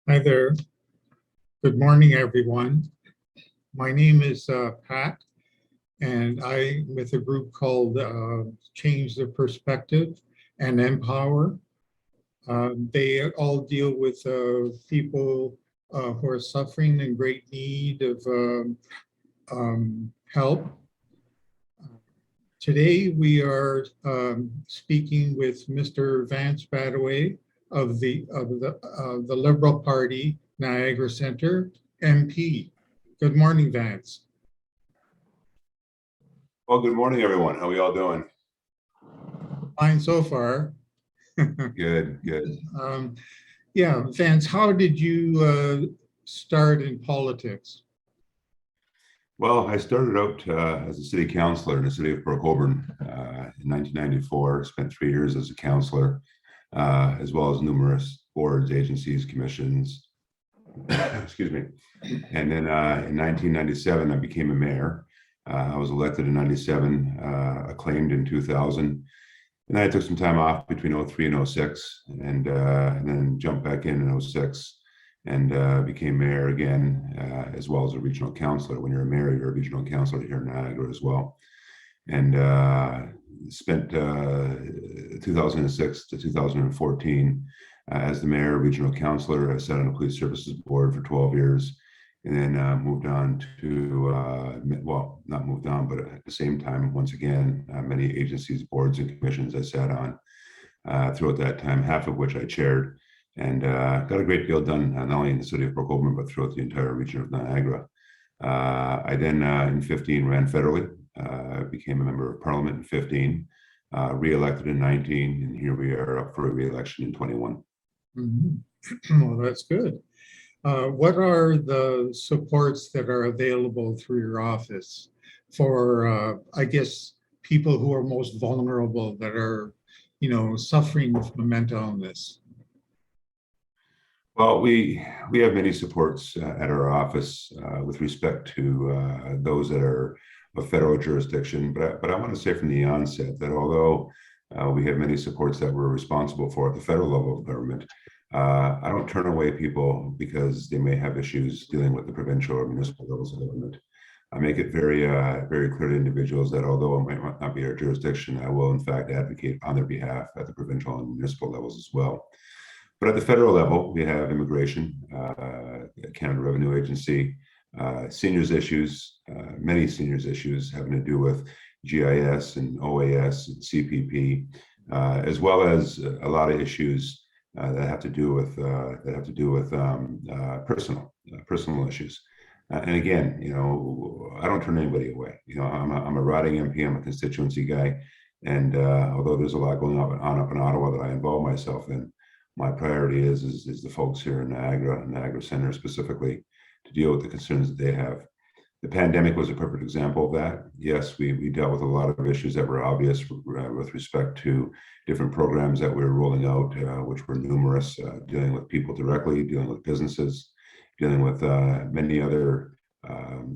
Hi there. Good morning, everyone. My name is Pat, and I'm with a group called Change the Perspective and Empower. They all deal with people who are suffering in great need of help. Today, we are speaking with Mr. Vance of the Liberal Party, Niagara Centre, MP. Good morning, Vance. Well, good morning, everyone. How are we all doing? Fine so far. Good. Yeah, Vance, how did you start in politics? Well, I started out as a city councillor in the city of Port Colborne in 1994. Spent 3 years as a councillor, as well as numerous boards, agencies, commissions. Excuse me. And then in 1997, I became a mayor. I was elected in 97, acclaimed in 2000. And I took some time off between 03 and 06, and then jumped back in 06 and became mayor again, as well as a regional councillor. When you're a mayor, you're a regional councillor here in Niagara as well. And spent 2006 to 2014 as the mayor, regional councillor. I sat on the police services board for 12 years. And then moved on to, well, not moved on, but at the same time, once again, many agencies, boards, and commissions I sat on throughout that time, half of which I chaired, and got a great deal done, not only in the city of Port Colborne, but throughout the entire region of Niagara. I then, in 15, ran federally, became a member of parliament in 15, re-elected in 19, and here we are up for a re-election in 21. Well, that's good. What are the supports that are available through your office for, I guess, people who are most vulnerable that are, suffering from mental illness? Well, we have many supports at our office with respect to those that are of federal jurisdiction. But I want to say from the onset that although we have many supports that we're responsible for at the federal level of government, I don't turn away people because they may have issues dealing with the provincial or municipal levels of government. I make it very clear to individuals that although it might not be our jurisdiction, I will in fact advocate on their behalf at the provincial and municipal levels as well. But at the federal level, we have immigration, Canada Revenue Agency, seniors issues, many seniors issues having to do with GIS and OAS and CPP, as well as a lot of issues that have to do with personal issues. And again, I don't turn anybody away. I'm a riding MP. I'm a constituency guy, and although there's a lot going on up in Ottawa that I involve myself in, my priority is the folks here in Niagara Centre specifically, to deal with the concerns that they have. The pandemic was a perfect example of that. Yes, we dealt with a lot of issues that were obvious with respect to different programs that we were rolling out, which were numerous, dealing with people directly, dealing with businesses, dealing with many other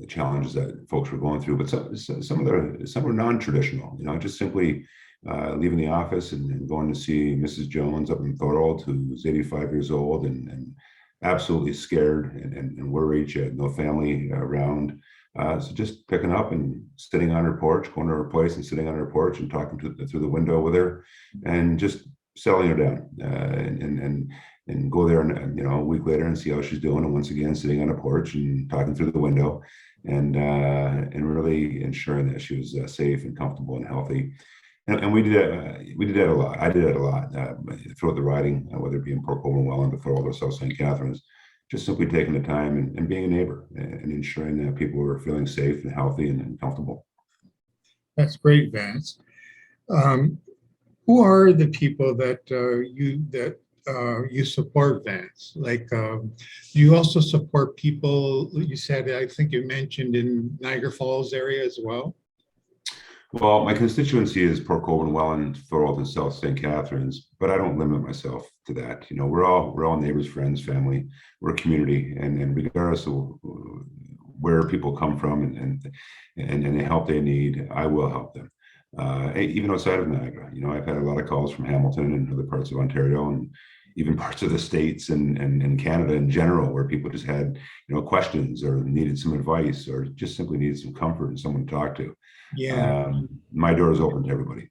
challenges that folks were going through. But some were non-traditional, just simply leaving the office and going to see Mrs. Jones up in Thorold, who's 85 years old and absolutely scared and worried. She had no family around. So just picking up and sitting on her porch, going to her place and sitting on her porch and talking through the window with her, and just settling her down, and go there and a week later and see how she's doing, and once again sitting on a porch and talking through the window, and really ensuring that she was safe and comfortable and healthy. And we did that a lot. I did that a lot throughout the riding, whether it be in Port Colborne, Welland, Thorold, or South St. Catharines. Just simply taking the time and being a neighbor and ensuring that people were feeling safe and healthy and comfortable. That's great, Vance. Who are the people that you support, Vance? Like, do you also support people? You said, I think you mentioned in Niagara Falls area as well. Well, my constituency is Port Colborne, Welland, Thorold, and South St. Catharines, but I don't limit myself to that. We're all neighbors, friends, family. We're a community, and regardless of where people come from and the help they need, I will help them. Even outside of Niagara, I've had a lot of calls from Hamilton and other parts of Ontario, and even parts of the States and Canada in general, where people just had, questions or needed some advice or just simply needed some comfort and someone to talk to. Yeah. My door is open to everybody.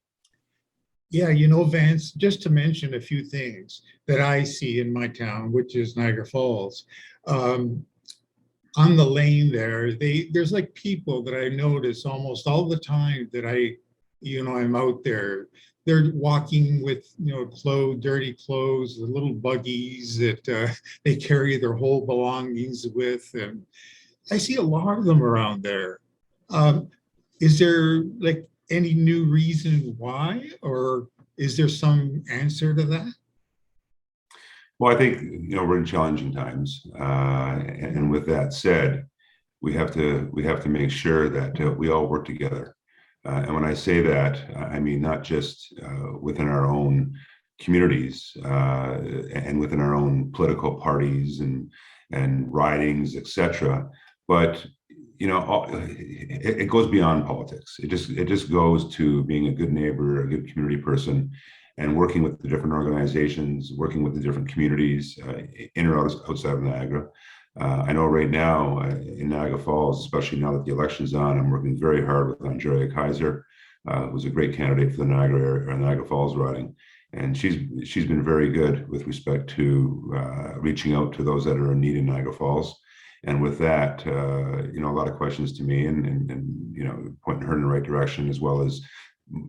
Yeah, Vance, just to mention a few things that I see in my town, which is Niagara Falls. On the lane there's like people that I notice almost all the time that I'm out there. They're walking with, dirty clothes, the little buggies that they carry their whole belongings with. And I see a lot of them around there. Is there like any new reason why, or is there some answer to that? Well, I think, we're in challenging times. And with that said, we have to make sure that we all work together. And when I say that, I mean not just within our own communities and within our own political parties and ridings, etc. But it goes beyond politics. It just goes to being a good neighbor, a good community person, and working with the different organizations, working with the different communities in or outside of Niagara. I know right now in Niagara Falls, especially now that the election's on, I'm working very hard with Andrea Kaiser, who's a great candidate for the Niagara Falls riding. And she's been very good with respect to reaching out to those that are in need in Niagara Falls. And with that, a lot of questions to me and pointing her in the right direction, as well as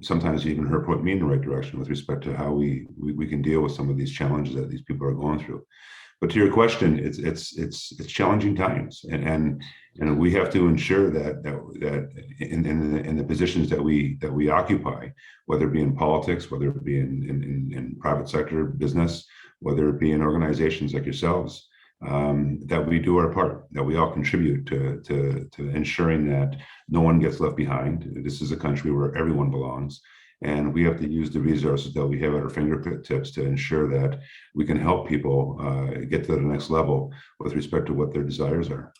sometimes even her point me in the right direction with respect to how we can deal with some of these challenges that these people are going through. But to your question, it's challenging times, and we have to ensure that in the positions that we occupy, whether it be in politics, whether it be in private sector business, whether it be in organizations like yourselves, that we do our part, that we all contribute to ensuring that no one gets left behind. This is a country where everyone belongs. And we have to use the resources that we have at our fingertips to ensure that we can help people get to the next level with respect to what their desires are.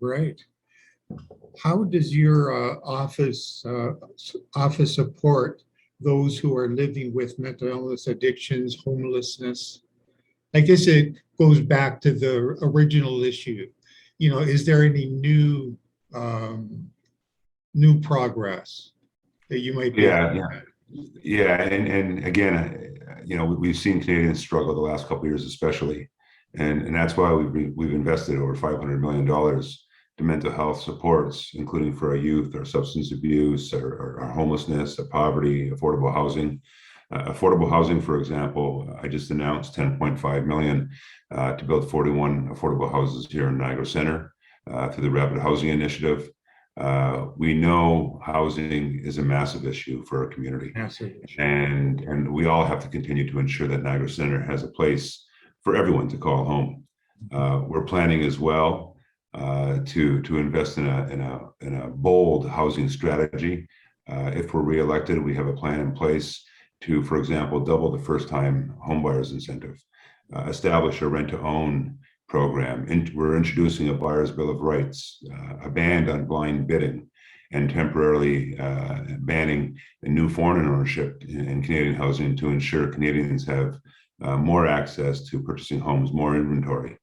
Right. How does your office support those who are living with mental illness, addictions, homelessness? I guess it goes back to the original issue. Is there any new progress that you might be? Yeah, and again, we've seen Canadians struggle the last couple of years, especially, and that's why we've invested over $500 million to mental health supports, including for our youth, our substance abuse, our homelessness, our poverty, affordable housing. Affordable housing, for example, I just announced $10.5 million to build 41 affordable houses here in Niagara Center through the Rapid Housing Initiative. We know housing is a massive issue for our community, and we all have to continue to ensure that Niagara Center has a place for everyone to call home. We're planning as well to invest in a bold housing strategy. If we're reelected, we have a plan in place to, for example, double the first-time homebuyers incentive, establish a rent-to-own program. We're introducing a buyer's bill of rights, a ban on blind bidding, and temporarily banning a new foreign ownership in Canadian housing to ensure Canadians have more access to purchasing homes, more inventory.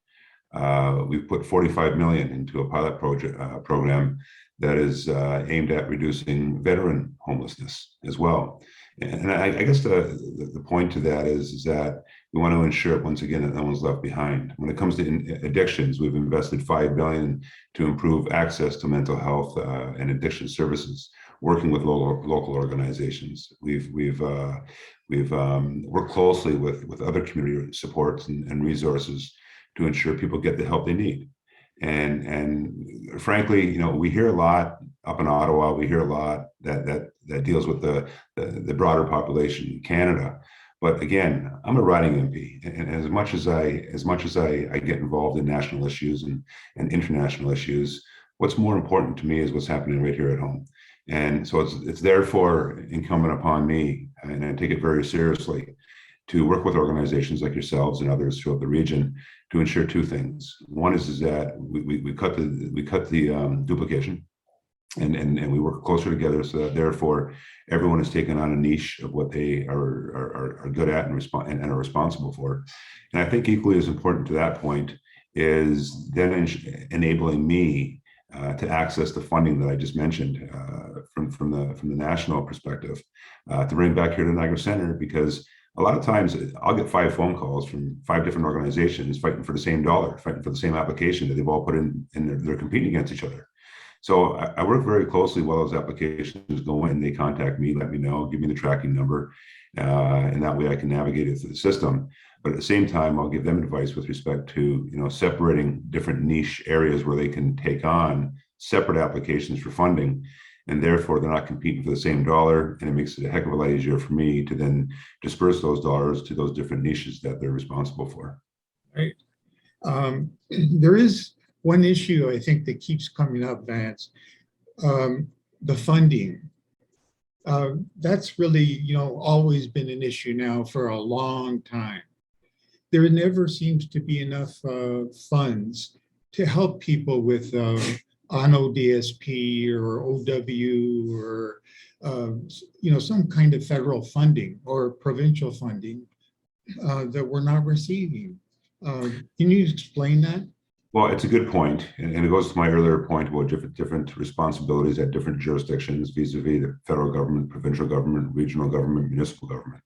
We've put $45 million into a pilot program that is aimed at reducing veteran homelessness as well. And I guess the point to that is that we want to ensure, once again, that no one's left behind. When it comes to addictions, we've invested $5 billion to improve access to mental health and addiction services, working with local organizations. We've worked closely with other community supports and resources to ensure people get the help they need. And frankly, we hear a lot up in Ottawa. We hear a lot that deals with the broader population in Canada. But again, I'm a riding MP, and as much as I get involved in national issues and international issues, what's more important to me is what's happening right here at home. And so it's therefore incumbent upon me, and I take it very seriously, to work with organizations like yourselves and others throughout the region to ensure two things. One is that we cut the duplication and we work closer together so that therefore everyone is taking on a niche of what they are good at and are responsible for. And I think equally as important to that point is then enabling me to access the funding that I just mentioned from the national perspective to bring back here to Niagara Center, because a lot of times I'll get 5 phone calls from 5 different organizations fighting for the same dollar, fighting for the same application that they've all put in, and they're competing against each other. So I work very closely while those applications go in. They contact me, let me know, give me the tracking number, and that way I can navigate it through the system. But at the same time, I'll give them advice with respect to, separating different niche areas where they can take on separate applications for funding, and therefore they're not competing for the same dollar, and it makes it a heck of a lot easier for me to then disperse those dollars to those different niches that they're responsible for. Right. There is one issue I think that keeps coming up, Vance, the funding. That's really, always been an issue now for a long time. There never seems to be enough funds to help people with on ODSP or OW or, some kind of federal funding or provincial funding that we're not receiving. Can you explain that? Well, it's a good point, and it goes to my earlier point about different responsibilities at different jurisdictions vis-a-vis the federal government, provincial government, regional government, municipal government.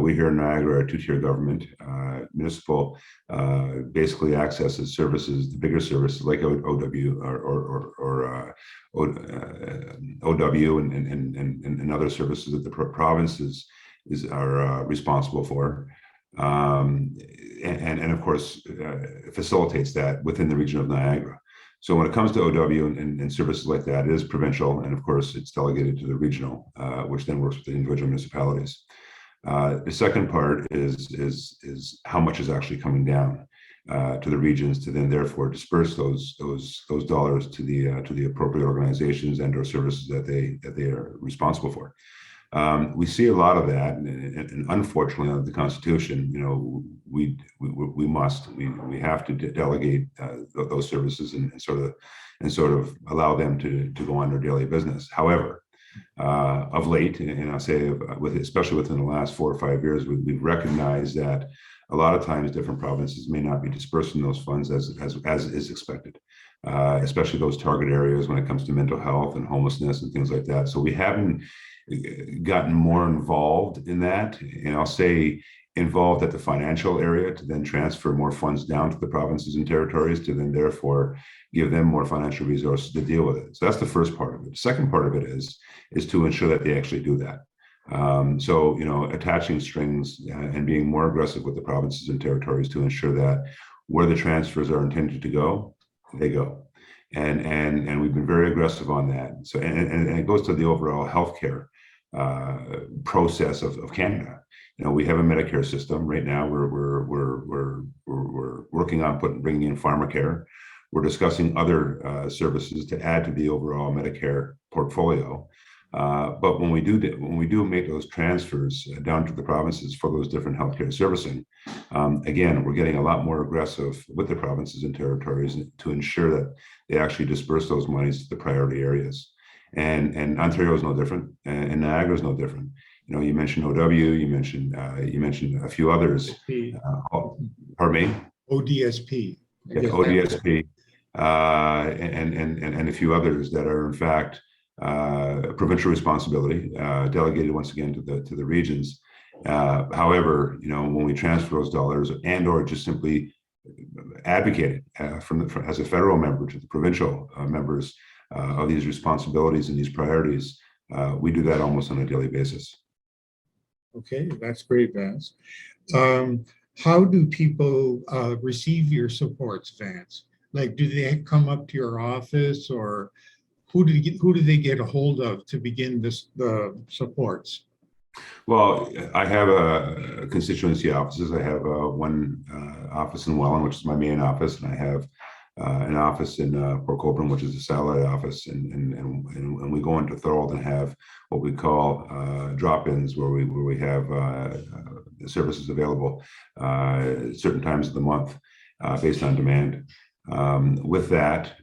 We here in Niagara are a 2-tier government. Municipal basically accesses services, the bigger services like OW or OW and other services that the provinces are responsible for. And of course, facilitates that within the region of Niagara. So when it comes to OW and services like that, it is provincial, and of course, it's delegated to the regional, which then works with the individual municipalities. The second part is how much is actually coming down to the regions to then therefore disperse those dollars to the appropriate organizations and/or services that they are responsible for. We see a lot of that, and unfortunately, under the Constitution, we have to delegate those services and sort of allow them to go on their daily business. However, of late, and I'll say especially within the last 4 or 5 years, we've recognized that a lot of times different provinces may not be dispersing those funds as is expected, especially those target areas when it comes to mental health and homelessness and things like that. So we haven't gotten more involved in that, and I'll say involved at the financial area to then transfer more funds down to the provinces and territories to then therefore give them more financial resources to deal with it. So that's the first part of it. The second part of it is to ensure that they actually do that. So, attaching strings and being more aggressive with the provinces and territories to ensure that where the transfers are intended to go, they go. And we've been very aggressive on that. So, and it goes to the overall healthcare process of Canada. We have a Medicare system right now. We're working on bringing in pharmacare. We're discussing other services to add to the overall Medicare portfolio. But when we do make those transfers down to the provinces for those different healthcare servicing, again, we're getting a lot more aggressive with the provinces and territories to ensure that they actually disperse those monies to the priority areas. And Ontario is no different, and Niagara is no different. You mentioned OW, you mentioned a few others. Pardon me? ODSP. Yeah, ODSP, and a few others that are in fact provincial responsibility, delegated once again to the regions. However, when we transfer those dollars and/or just simply advocating as a federal member to the provincial members of these responsibilities and these priorities, we do that almost on a daily basis. Okay, that's great, Vance. How do people receive your supports, Vance? Like, do they come up to your office, or who do they get a hold of to begin the supports? Well, I have a constituency offices. I have one office in Welland, which is my main office, and I have an office in Port Colborne, which is a satellite office, and we go into Thorold and have what we call drop-ins, where we have services available certain times of the month based on demand. With that,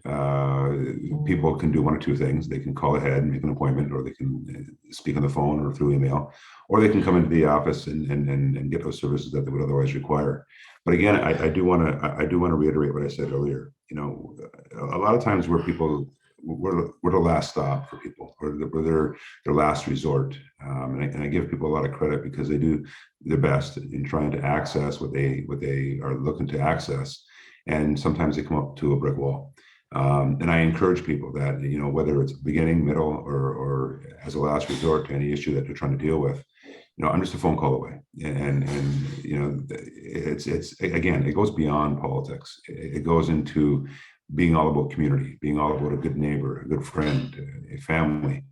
people can do one or two things. They can call ahead and make an appointment, or they can speak on the phone or through email, or they can come into the office and get those services that they would otherwise require. But again, I do want to reiterate what I said earlier. You know, a lot of times we're the last stop for people, or we're their last resort. And I give people a lot of credit because they do their best in trying to access what they are looking to access. And sometimes they come up to a brick wall. And I encourage people that, you know, whether it's beginning, middle, or as a last resort to any issue that they're trying to deal with, you know, I'm just a phone call away. And you know, it's again, it goes beyond politics. It goes into being all about community, being all about a good neighbor, a good friend, a family.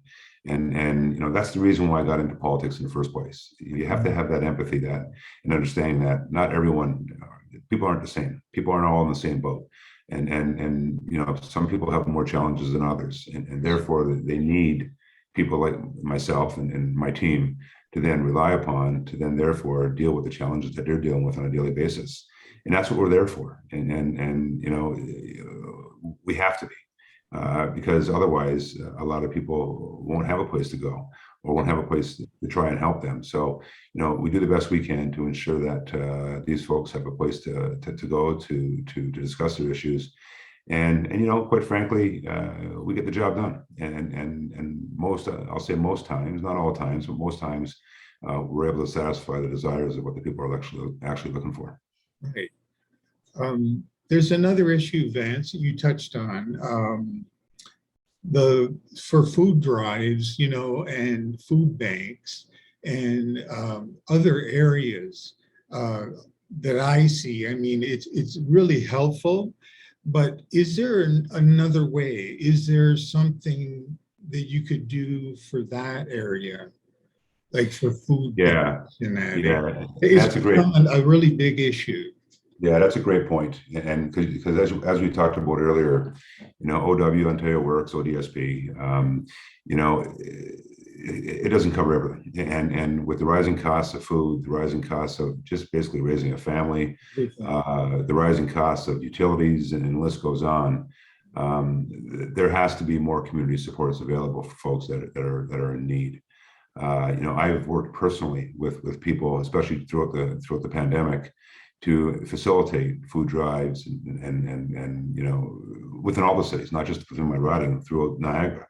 And you know, that's the reason why I got into politics in the first place. You have to have that empathy, that and understanding that not everyone, people aren't the same. People aren't all in the same boat. And you know, some people have more challenges than others, and therefore they need people like myself and my team to then rely upon to then therefore deal with the challenges that they're dealing with on a daily basis. And that's what we're there for. And you know, we have to be. Because otherwise, a lot of people won't have a place to go or won't have a place to try and help them. So, you know, we do the best we can to ensure that these folks have a place to go to discuss their issues. And you know, quite frankly, we get the job done. And most, I'll say most times, not all times, but most times, we're able to satisfy the desires of what the people are actually looking for. Right. There's another issue, Vance, you touched on, for food drives, you know, and food banks and other areas that I see. I mean, it's really helpful, but is there another way? Is there something that you could do for that area, like for food banks in that area? It's become a really big issue. Yeah, that's a great point. And because as we talked about earlier, you know, OW, Ontario Works, ODSP, you know, it doesn't cover everything. And with the rising costs of food, the rising costs of just basically raising a family, the rising costs of utilities, and the list goes on, there has to be more community supports available for folks that are in need. You know, I've worked personally with people, especially throughout the pandemic, to facilitate food drives and you know, within all the cities, not just within my riding, throughout Niagara,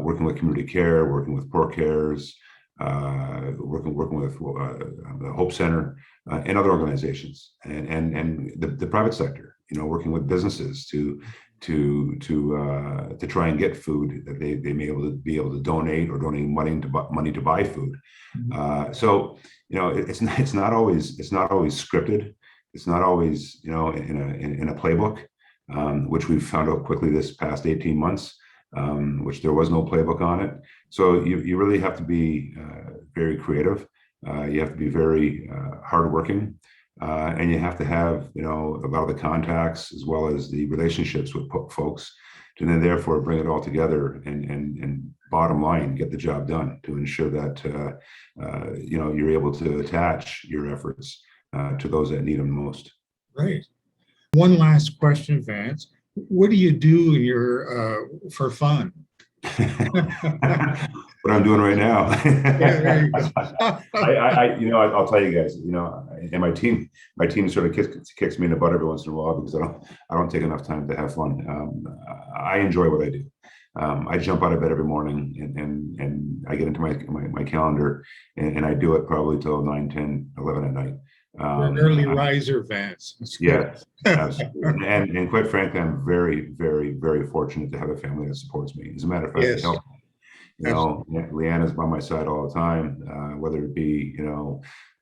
working with community care, working with poor cares, working with the Hope Center and other organizations, and the private sector, you know, working with businesses to try and get food that they may be able to donate, or donate money to buy food. So, you know, it's not always scripted. It's not always, you know, in a playbook, which we've found out quickly this past 18 months, which there was no playbook on it. So you really have to be very creative. You have to be very hardworking. And you have to have, you know, a lot of the contacts as well as the relationships with folks to then therefore bring it all together and bottom line, get the job done to ensure that, you know, you're able to attach your efforts to those that need them most. Right. One last question, Vance. What do you do in your for fun? What I'm doing right now. Yeah, there you go. You know, I'll tell you guys, you know, and my team sort of kicks me in the butt every once in a while because I don't take enough time to have fun. I enjoy what I do. I jump out of bed every morning and I get into my calendar and I do it probably till 9, 10, 11 at night. An early riser, Vance. Yeah, absolutely. And quite frankly, I'm very, very, very fortunate to have a family that supports me. As a matter of fact, Yes. they help me. You know, Leanna's by my side all the time, whether it be, you know,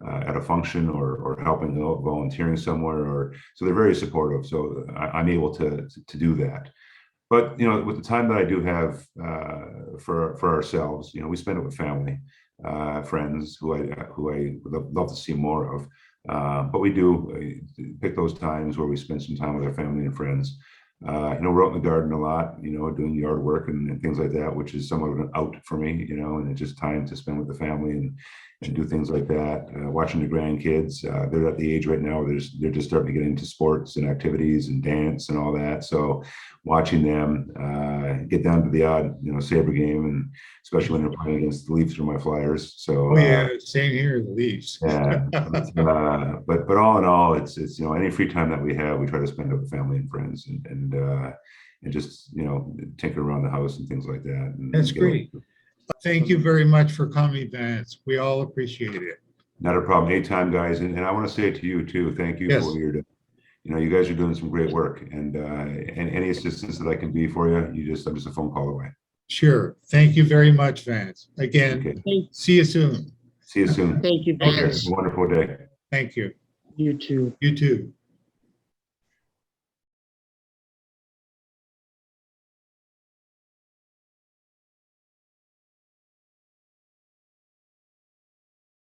at a function or helping out, volunteering somewhere, or so they're very supportive. So I'm able to do that. But you know, with the time that I do have for ourselves, you know, we spend it with family, friends who I would love to see more of. But we do pick those times where we spend some time with our family and friends. You know, we're out in the garden a lot, you know, doing yard work and things like that, which is somewhat of an out for me, you know, and it's just time to spend with the family and do things like that. Watching the grandkids, they're at the age right now where they're just starting to get into sports and activities and dance and all that. So watching them get down to the odd, Sabre game, and especially when they're playing against the Leafs or my Flyers. So Oh yeah, same here, the Leafs. yeah, but all in all, it's any free time that we have, we try to spend it with family and friends, and just tinker around the house and things like that. And That's great. Thank you very much for coming, Vance. We all appreciate it. Not a problem. Anytime, guys. And I want to say to you too, thank you Yes. for your, you guys are doing some great work, and any assistance that I can be for you, I'm just a phone call away. Sure. Thank you very much, Vance. Again, Okay. see you soon. See you soon. Thank you, Take care. Vance. Have a wonderful day. Thank you. You too. You too.